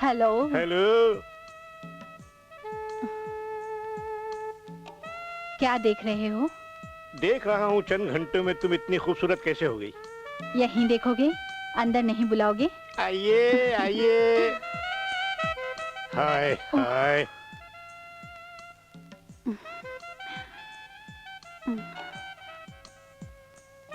Hello. Hello. क्या देख रहे हो? देख रहा हूँ चंद घंटों में तुम इतनी खूबसूरत कैसे हो गई। यहीं देखोगे, अंदर नहीं बुलाओगे? आइए आइए। Hi hi.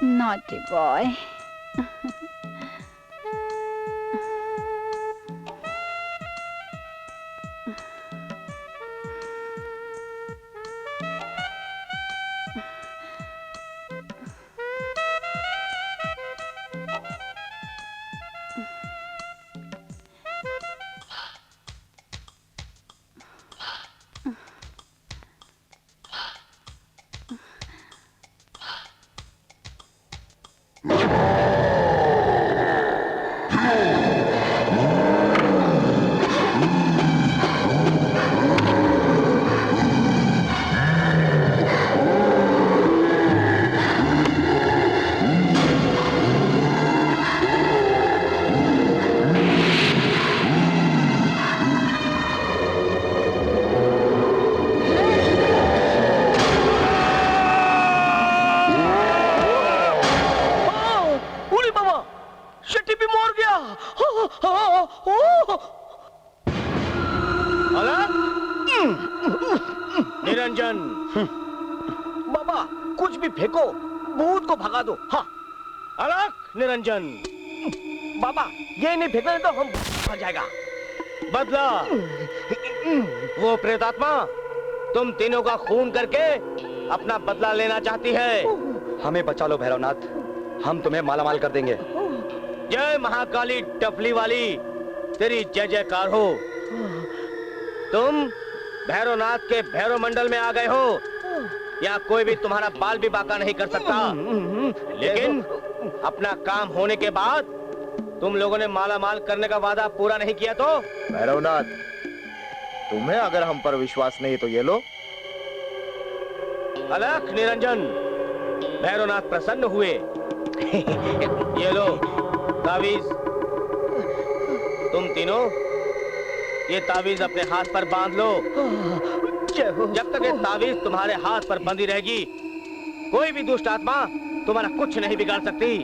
Naughty boy. Niranjan. बाबा कुछ भी फेंको, भूत को भगा दो। हाँ अलग निरंजन। बाबा ये नहीं फेंकने तो हम भग जाएगा। बदला वो प्रेतात्मा तुम तीनों का खून करके अपना बदला लेना चाहती है। हमें बचा लो भैरवनाथ, हम तुम्हें मालामाल कर देंगे। जय महाकाली टफली वाली, तेरी जय जयकार हो। तुम भैरवनाथ के भैरव मंडल में आ गए हो, या कोई भी तुम्हारा बाल भी बांका नहीं कर सकता। लेकिन अपना काम होने के बाद तुम लोगों ने माला माल करने का वादा पूरा नहीं किया तो? भैरवनाथ, तुम्हें अगर हम पर विश्वास नहीं तो ये लो। अलख निरंजन, भैरवनाथ प्रसन्न हुए। ये लो तावीज। तुम तीनों ये तावीज अपने हाथ पर बांध लो। जब तक ये तावीज तुम्हारे हाथ पर बंधी रहेगी, कोई भी दुष्ट आत्मा तुम्हारा कुछ नहीं बिगाड़ सकती।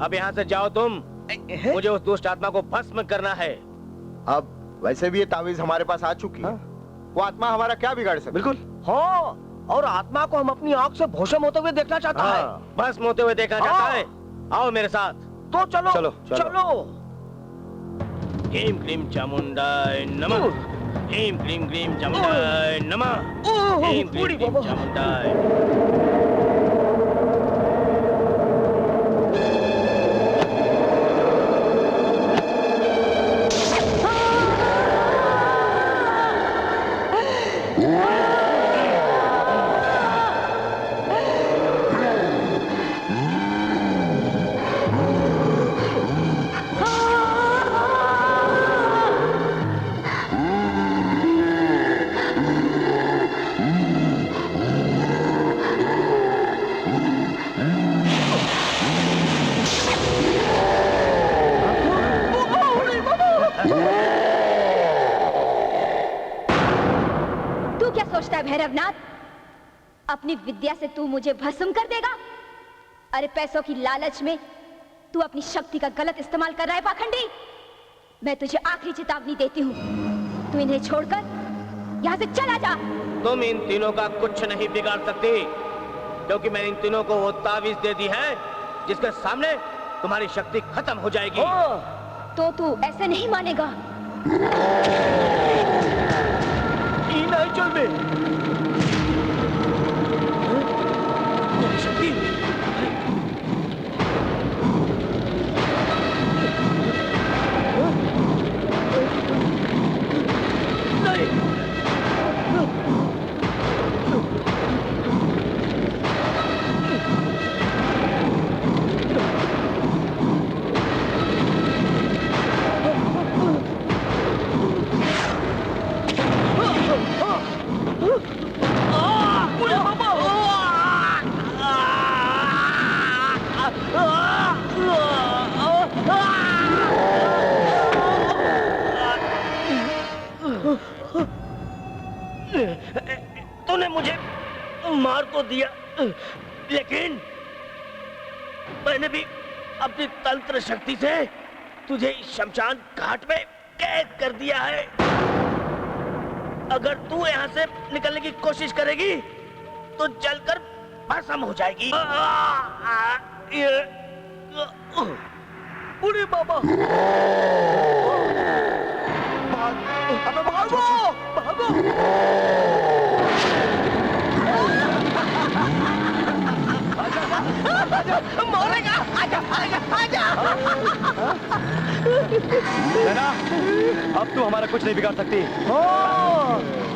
अब यहाँ से जाओ तुम, मुझे उस दुष्ट आत्मा को भस्म करना है। अब वैसे भी ये तावीज हमारे पास आ चुकी है, वो आत्मा हमारा क्या बिगाड़ सकती? बिल्कुल। हाँ, और आत्मा को हम अपनी आंख से भस्म होते हुए देखना चाहता है। भस्म होते हुए देखना चाहता है। आओ मेरे साथ। तो चलो चलो, चलो। चलो। ह्रीं क्लीं चामुंडाय नमः। ह्रीं क्लीं क्लीं चामुंडाय नमः। ह्रीं क्लीं क्लीं चामुंडाय। भैरवनाथ, अपनी विद्या से तू मुझे भस्म कर देगा? अरे पैसों की लालच में तू अपनी शक्ति का गलत इस्तेमाल कर रहा है पाखंडी। मैं तुझे आखिरी चेतावनी देती हूँ, तू इन्हें छोड़कर यहाँ से चला जा। तुम इन तीनों का कुछ नहीं बिगाड़ सकती, क्योंकि मैंने इन तीनों को वो तावीज दे दी है जिसके सामने तुम्हारी शक्ति खत्म हो जाएगी। तो तू ऐसे नहीं मानेगा। नहीं चल बे। शक्ति मुझे मार तो दिया, लेकिन मैंने भी अपनी तंत्र शक्ति से तुझे इस शमशान घाट में कैद कर दिया है। अगर तू यहाँ से निकलने की कोशिश करेगी तो जलकर भस्म हो जाएगी। अरे बाबा, अबे भागो, भागो। मरेगा, आजा, आजा, आजा। नैना, अब तू हमारा कुछ नहीं बिगाड़ सकती।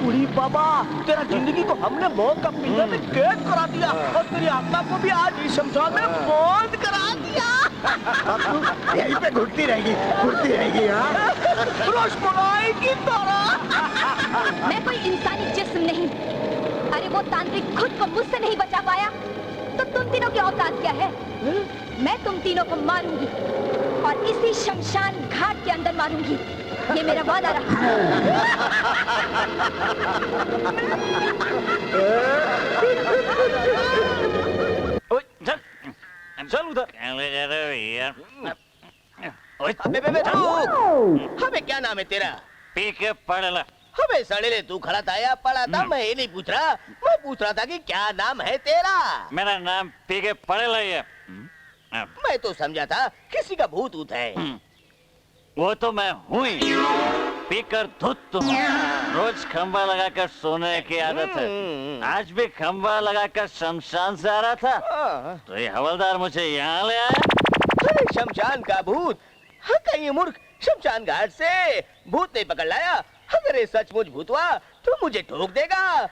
उड़ी बाबा, तेरा जिंदगी को हमने मौत का पिंजरा में कैद करा दिया और तेरी आत्मा को भी आज इस शमशान में बंद करा दिया। यहीं पे घुटती रहेगी हाँ। रसमलाई की तरह। मैं कोई इंसानी जिस्म नहीं। अरे वो तांत्रिक खुद को मुझसे नहीं बचा पाया तो तुम तीनों की औकात क्या है? मैं तुम तीनों को मारूंगी और इसी शमशान घाट के अंदर मारूंगी। ये मेरा वादा रहा। चल उधर। हमें क्या नाम है तेरा? पीके पड़ला। हमें सड़ेले तू खड़ा था या पड़ा था? मैं ये नहीं पूछ रहा, मैं पूछ रहा था कि क्या नाम है तेरा? मेरा नाम पीके पड़ला है। मैं तो समझा था किसी का भूत ऊत है। वो तो मैं हूँ ही। पीकर धुत तुम। रोज खंबा लगाकर सोने की आदत है। आज भी खंबा लगाकर शमशान से आ रहा था तो ये हवलदार मुझे यहाँ ले आया। अरे शमशान का भूत? हाँ, कहीं मूर्ख, शमशान घाट से भूत नहीं पकड़ लाया। अगर ये सचमुच भूत हुआ तो मुझे ठोक देगा।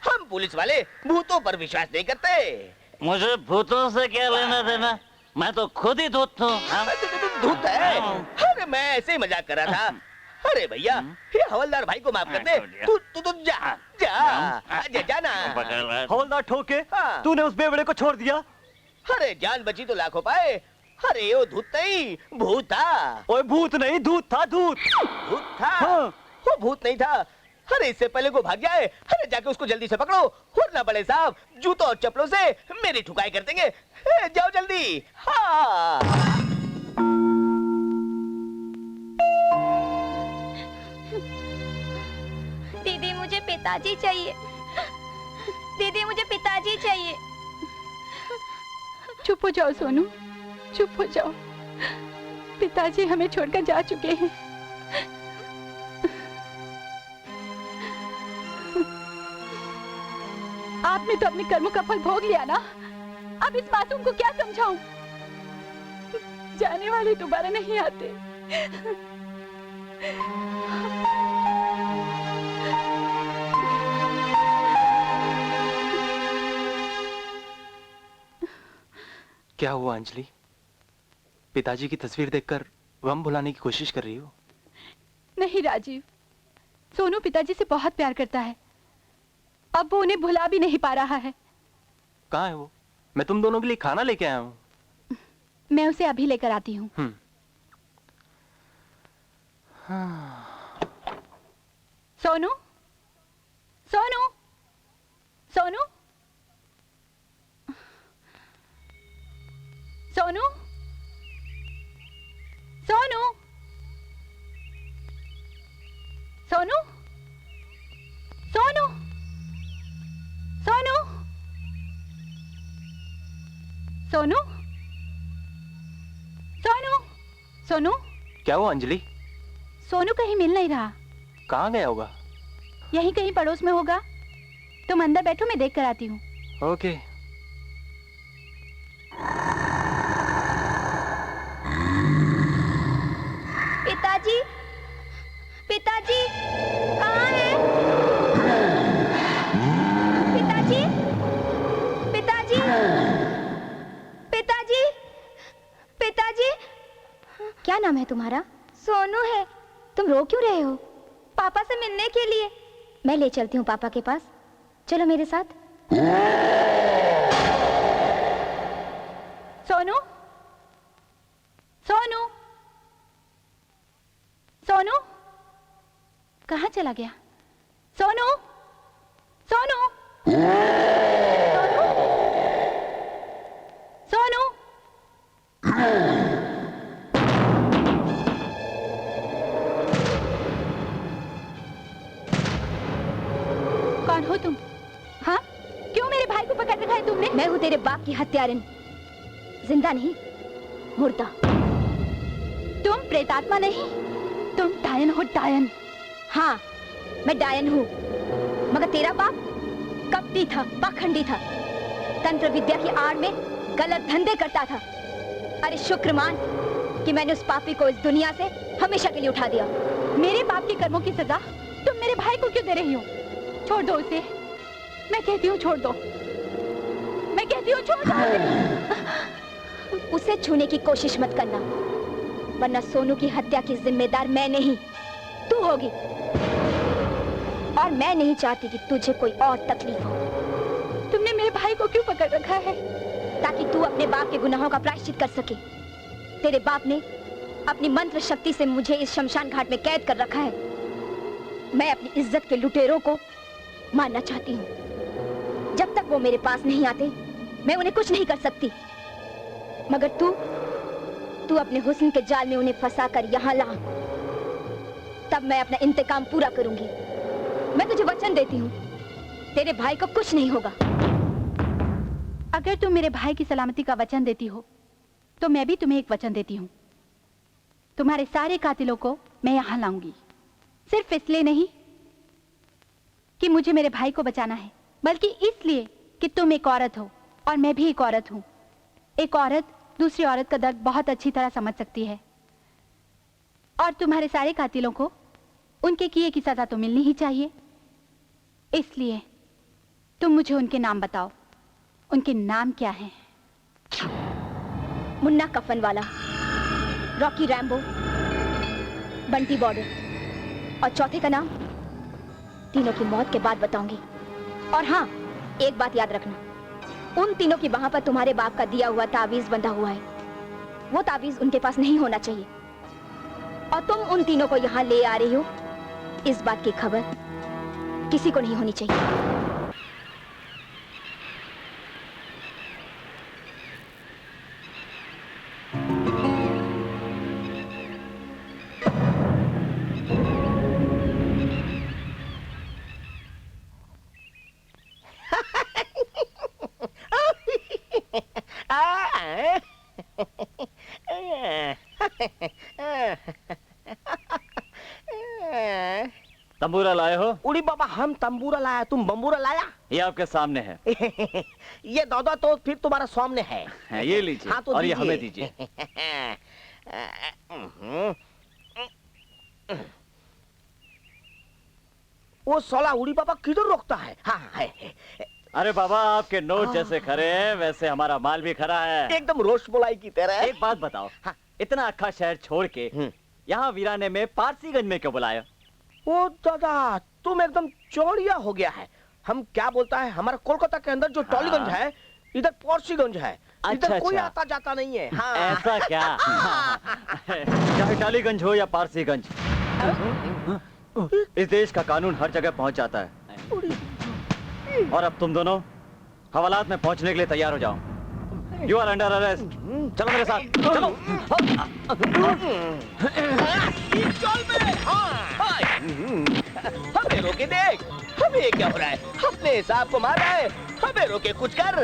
हम पुलिस वाले भूतों पर विश्वास नहीं करते। मुझे भूतों से क्या लेना देना? मैं तो खुद ही धूत हूँ। धूत है? अरे मैं ऐसे ही मजाक कर रहा था। अरे भैया, ये हवलदार भाई को माफ कर दे। तू जा जा जाना। हवलदार ठोके हाँ। तूने उस बेवड़े को छोड़ दिया। अरे जान बची तो लाखों पाए। अरे वो धूत नहीं, भूत था। ओए भूत नहीं, धूत था, धूत। भूत था? हाँ। वो भूत नहीं था। अरे इससे पहले को भाग जाए। अरे जाके उसको जल्दी से पकड़ो, वरना बड़े साहब जूतों और चप्पलों से मेरी ठुकाई कर देंगे। जाओ जल्दी। हाँ। दीदी मुझे पिताजी चाहिए। दीदी मुझे पिताजी चाहिए। चुप हो जाओ सोनू, चुप हो जाओ। पिताजी हमें छोड़कर जा चुके हैं। आपने तो अपने कर्मों का फल भोग लिया ना। अब इस मासूम को क्या समझाऊं? जाने वाले दोबारा नहीं आते। क्या हुआ अंजलि? पिताजी की तस्वीर देखकर गम भुलाने की कोशिश कर रही हो? नहीं राजीव, सोनू पिताजी से बहुत प्यार करता है। अब वो उन्हें भुला भी नहीं पा रहा है। कहाँ है वो? मैं तुम दोनों के लिए खाना लेके आया हूँ। मैं उसे अभी लेकर आती हूँ। सोनू, सोनू, सोनू, सोनू, सोनू, सोनू, सोनू, सोनू, सोनू, सोनू, सोनू। क्या हुआ अंजलि? सोनू कहीं मिल नहीं रहा। कहाँ गया होगा? यहीं कहीं पड़ोस में होगा। तुम अंदर बैठो, मैं देख कर आती हूँ। ओके। पिताजी, पिताजी कहाँ हैं? पिताजी, पिताजी, पिताजी, पिताजी। क्या नाम है तुम्हारा? सोनू है। तुम रो क्यों रहे हो? पापा से मिलने के लिए। मैं ले चलती हूँ पापा के पास। चलो मेरे साथ। सोनू, सोनू, सोनू, कहाँ चला गया? सोनू, सोनू, सोनू, कौन हो तुम? हाँ, क्यों मेरे भाई को पकड़ रखा है तुमने? मैं हूँ तेरे बाप की हत्यारिन, जिंदा नहीं, मुर्दा। तुम प्रेतात्मा नहीं, तुम डायन हो, डायन। हाँ, मैं डायन हूँ, मगर तेरा बाप कपटी था, पाखंडी था, तंत्र विद्या की आड़ में गलत धंधे करता था। अरे शुक्र मान कि मैंने उस पापी को इस दुनिया से हमेशा के लिए उठा दिया। मेरे बाप के कर्मों की सजा तुम मेरे भाई को क्यों दे रही हो? छोड़ दो उसे, मैं कहती हूँ छोड़ दो, मैं कहती हूँ छोड़ दो उसे छूने की कोशिश मत करना, वरना सोनू की हत्या की जिम्मेदार मैं नहीं, तू होगी। और मैं नहीं चाहती कि तुझे कोई और तकलीफ हो। तुमने मेरे भाई को क्यों पकड़ रखा है? ताकि तू अपने बाप के गुनाहों का प्रायश्चित कर सके। तेरे बाप ने अपनी मंत्र शक्ति से मुझे इस शमशान घाट में कैद कर रखा है। मैं अपनी इज्जत के लुटेरों को मारना चाहती हूँ। जब तक वो मेरे पास नहीं आते, मैं उन्हें कुछ नहीं कर सकती। मगर तू अपने हुस्न के जाल में उन्हें फंसाकर यहाँ ला, तब मैं अपना इंतकाम पूरा करूंगी। मैं तुझे वचन देती हूँ, तेरे भाई को कुछ नहीं होगा। अगर तुम मेरे भाई की सलामती का वचन देती हो, तो मैं भी तुम्हें एक वचन देती हूँ। तुम्हारे सारे कातिलों को मैं यहाँ लाऊंगी, सिर्फ इसलिए नहीं कि मुझे मेरे भाई को बचाना है, बल्कि इसलिए कि तुम एक औरत हो और मैं भी एक औरत हूँ। एक औरत दूसरी औरत का दर्द बहुत अच्छी तरह समझ सकती है, और तुम्हारे सारे कातिलों को उनके किए की सजा तो मिलनी ही चाहिए। इसलिए तुम मुझे उनके नाम बताओ। उनके नाम क्या हैं? मुन्ना कफन वाला, रॉकी रैम्बो, बंटी बॉर्डर, और चौथे का नाम तीनों की मौत के बाद बताऊंगी। और हाँ, एक बात याद रखना, उन तीनों की वहां पर तुम्हारे बाप का दिया हुआ ताबीज बंधा हुआ है। वो ताबीज उनके पास नहीं होना चाहिए, और तुम उन तीनों को यहाँ ले आ रही हो, इस बात की खबर किसी को नहीं होनी चाहिए। तंबूरा लाए हो? उड़ी बाबा, हम तंबूरा लाया, तुम बम्बूरा लाया? ये आपके सामने है। ये दौदा तो फिर तुम्हारा सामने है। ये लीजिए, हाँ, तो और ये दीजिए। हमें दीजिए। वो साला उड़ी बाबा किधर रोकता है? हाँ, है। अरे बाबा, आपके नोट जैसे खरे हैं, वैसे हमारा माल भी खरा है। एकदम रोश मलाई की तरह। एक बात बताओ, हाँ। इतना अच्छा शहर छोड़ के यहाँ वीराने में पारसीगंज में क्यों बुलाया? ओ दादा, तुम एकदम चौड़िया हो गया है। हम क्या बोलता है, हमारा कोलकाता के अंदर जो टॉलीगंज है, इधर पारसीगंज है। इधर कोई आता जाता नहीं है। हाँ। ऐसा क्या? चाहे टालीगंज हो या पारसीगंज, इस देश का कानून हर जगह पहुंच जाता है। और अब तुम दोनों हवालात में पहुंचने के लिए तैयार हो जाओ। You are under arrest. चलो मेरे साथ, चलो। हमें रोके देख, हमें क्या हो रहा है? अपने हिसाब को मार रहा है, हमें रोके कुछ कर।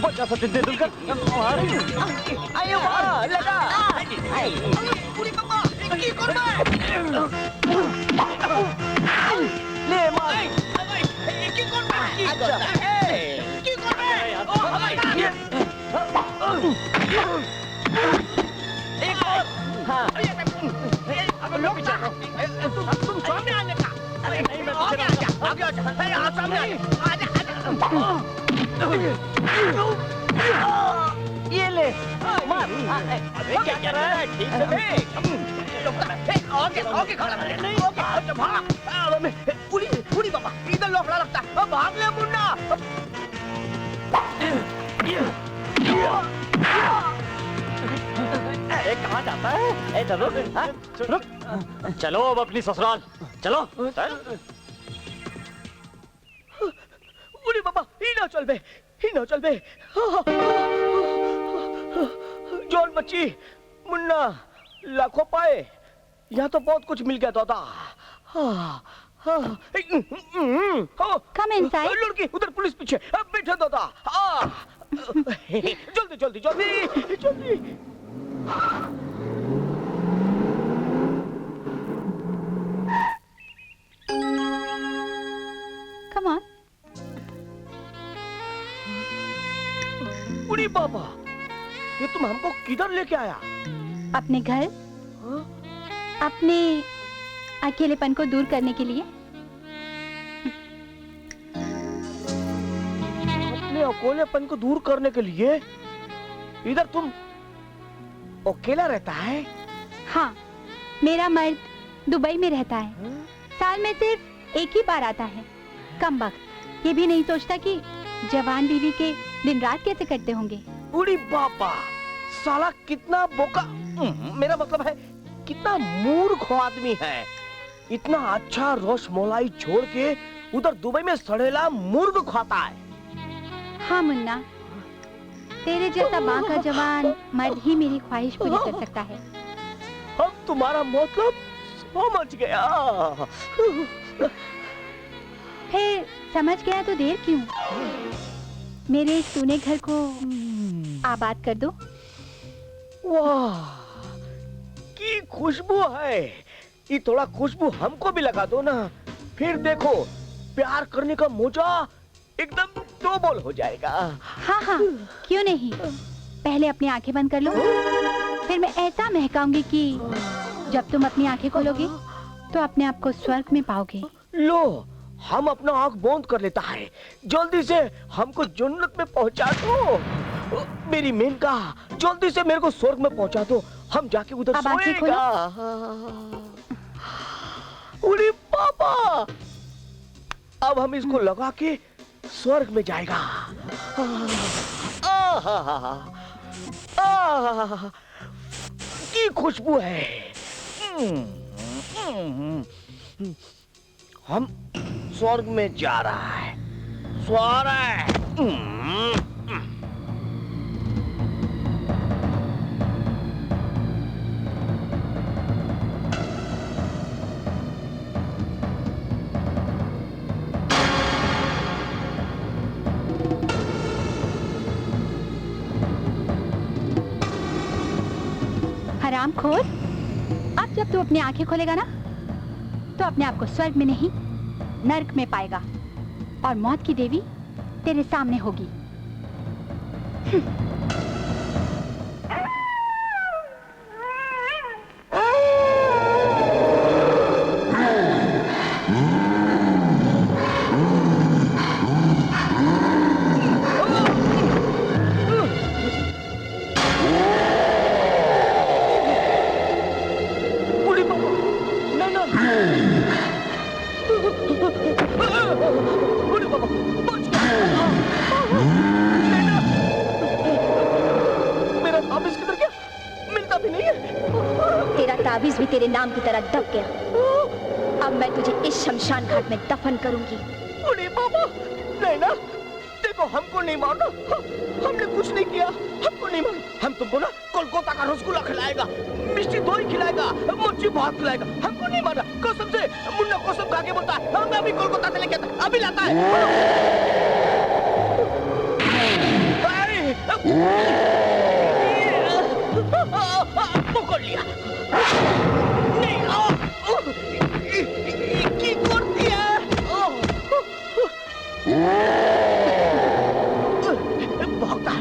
बच्चा सचिन तेंदुलकर, आयो वाह, लगा। ले मार। अच्छा एक और। हाँ। तुम सामने आने का। अरे नहीं, मैं आगे आजा, अरे आप सामने आजा। ये ले मार। अबे क्या कर रहा है? ठीक से देख। आगे खड़ा है। नहीं आगे भाग। उड़ी बाबा, इधर लौफड़ा लगता है। भाग ले मुन्ना। अरे कहाँ जाता है? ए तो रुक, हाँ? रुक। चलो अब अपनी ससुराल चलो। उड़ी बाबा हिमाचल में जॉन बच्ची मुन्ना लाखों पाए, यहाँ तो बहुत कुछ मिल गया दादा। Come inside. लड़की उधर पुलिस पीछे, अब बैठे दादा। जल्दी जल्दी जल्दी जल्दी। Come on. उड़ी बाबा, ये तुम हमको किधर लेके आया? अपने घर, हाँ? अपने अकेलेपन को दूर करने के लिए। अपने अकेलेपन को दूर करने के लिए इधर तुम अकेला रहता है? हाँ, मेरा मर्द दुबई में रहता है। हाँ? साल में सिर्फ एक ही बार आता है। कम वक्त ये भी नहीं सोचता कि जवान बीवी के दिन रात कैसे कटते होंगे। उड़ी बाबा, साला कितना बोका, मेरा मतलब है कितना मूर्ख आदमी है। इतना अच्छा रोशमोलाई छोड़ के उधर दुबई में सड़ेला मुर्ग खाता है। हाँ मुन्ना, तेरे जैसा बांका जवान मर्द ही मेरी ख्वाहिश पूरी कर सकता है। हम तुम्हारा मतलब समझ गया। फिर समझ गया तो देर क्यों? मेरे इस सूने घर को आबाद कर दो। वाह, की खुशबू है। ये थोड़ा खुशबू हमको भी लगा दो ना, फिर देखो प्यार करने का मजा एकदम डबल हो जाएगा। हाँ हाँ, क्यों नहीं। पहले अपनी आंखें बंद कर लो, फिर मैं ऐसा महकाऊंगी कि जब तुम अपनी आंखें खोलोगे तो अपने आप को स्वर्ग में पाओगे। लो, हम अपना आंख बंद कर लेता है। जल्दी से हमको जन्नत में पहुंचा दो। मेरी मेनका, जल्दी से मेरे को स्वर्ग में पहुंचा दो। हम जाके उधर अब आंखें सोएगा। उड़ी पापा, अब हम इसको लगा के स्वर्ग में जाएगा। की खुशबू है। हम स्वर्ग में जा रहा है। स्वर्ग। हरामखोर, अब जब तू अपनी आंखें खोलेगा ना तो अपने आप को स्वर्ग में नहीं नर्क में पाएगा, और मौत की देवी तेरे सामने होगी। मेरा ताबीज किधर गया? मिलता भी नहीं है। तेरा ताबीज भी तेरे नाम की तरह दब गया। अब मैं तुझे इस शमशान घाट में दफन करूंगी। अरे बाबा, नैना, देखो हमको नहीं मारना। हमने कुछ नहीं किया, हमको नहीं मारना। हम तुमको ना कोलकाता का रसगुल्ला खिलाएगा, मिष्टी दही खिलाएगा, मच्छी भात खिलाएगा। हमको नहीं मारना, कसम से। मुन्ना कसम खा के बोलता है, हम अभी कोलकाता से लेके आता, अभी लाता है। पकड़ लिया। नहीं, की कर दिया। भागता है।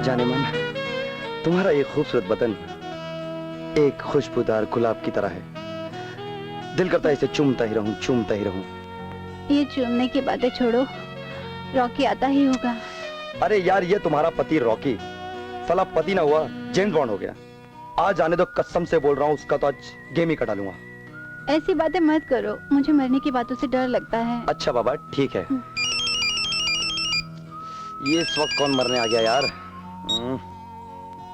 जाने मन, तुम्हारा ये खूबसूरत बदन एक खुशबूदार गुलाब की तरह है। दिल करता है इसे चूमता ही रहूं, चूमता ही रहूं। ये चूमने की बातें छोड़ो, रॉकी आता ही होगा। अरे यार, ये तुम्हारा पति रॉकी साला पति ना हुआ, जेम्स बॉन्ड हो गया। आज आने दो, कसम से बोल रहा हूँ, उसका तो आज गेम ही कटा लूंगा। ऐसी बातें मत करो, मुझे मरने की बातों से डर लगता है। अच्छा बाबा, ठीक है। ये इस वक्त कौन मरने आ गया यार?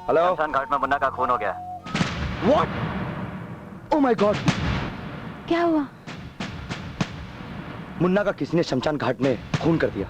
हेलो, शमशान घाट में मुन्ना का खून हो गया। व्हाट? Oh my God! क्या हुआ? मुन्ना का किसी ने शमशान घाट में खून कर दिया।